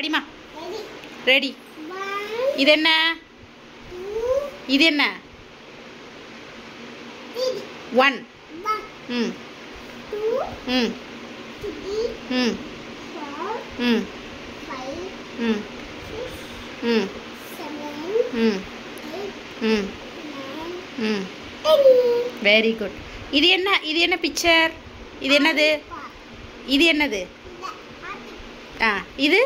படிமா. Ready. இது என்ன? இது என்ன? 1 ம் ம் ம் ம் ம் ம் ம் ம் ம் வெரி குட். இது என்ன? இது என்ன பிக்சர்? இது என்னது? இது என்னது? இது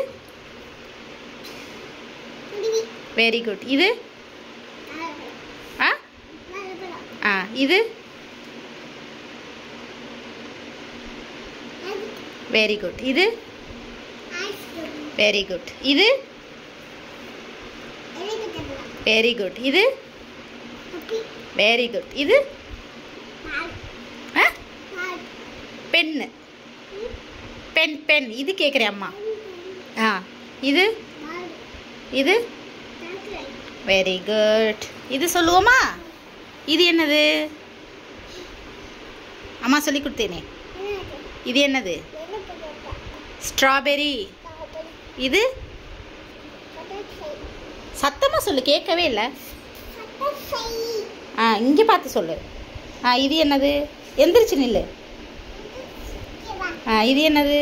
வெரி குட். இது இது வெரி குட். இது வெரி குட். இது வெரி குட். இது வெரி குட். இது பென்னு. Pen pen. இது கேட்குறேன் அம்மா. இது இது வெரி குட். இது சொல்லுவோமா? இது என்னது? அம்மா சொல்லி கொடுத்தேனே. இது என்னது? ஸ்ட்ராபெரி. இது சத்தமாக சொல்லு, கேட்கவே இல்லை. இங்கே பார்த்து சொல்லு. இது என்னது? எந்திரிச்சு நில்லு. இது என்னது?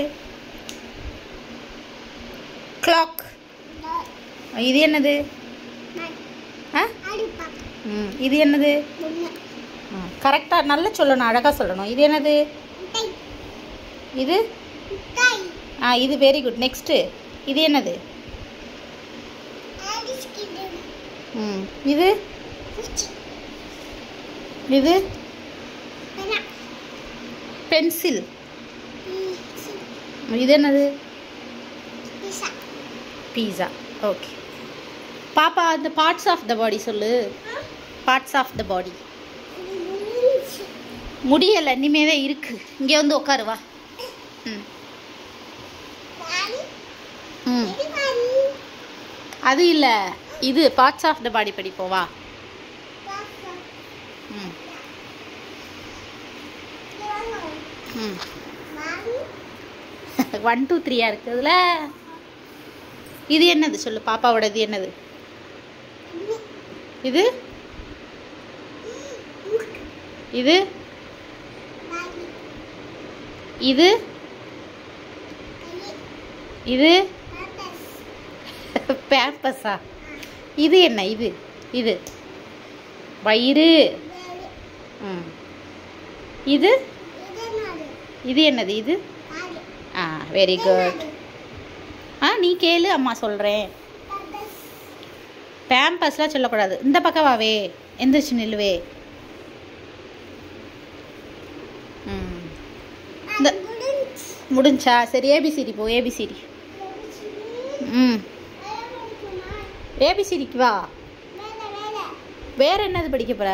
கிளாக். இது என்னது? இது என்னது? கரெக்டாக நல்லா சொல்லணும், அழகாக சொல்லணும். இது என்னது? இது இது வெரி குட். நெக்ஸ்ட்டு இது என்னது? இது இது பென்சில். இது என்னது? பீஸா. ஓகே பாப்பா, அந்த பார்ட்ஸ் ஆஃப் த பாடி சொல்லு. பார்ட்ஸ் ஆஃப் த பாடி. முடியலை, இனிமே தான் இருக்கு. இங்கே வந்து உட்காருவா. ம் அது இல்லை, இது பார்ட்ஸ் ஆஃப் த பாடி படிப்போவா. ம் ம் 1 2 3 இருக்குதுல. இது என்னது சொல்லு பாப்பாவோட. இது என்னது? இது இது இது இது பேம்பஸா? இது என்ன? இது இது வயிறு. இது இது என்னது? இது வெரி குட். நீ கேளு, அம்மா சொல்கிறேன். பேம்பஸ்லாம் சொல்லக்கூடாது. இந்த பக்கம் வாவே, எந்திரிச்சு நில்லுவே. இந்த முடிஞ்சா? சரி, ஏபிசிடி போ. ஏபிசிடி. ஏபிசிடிக்கு வா. வேற என்னது படிக்க போற?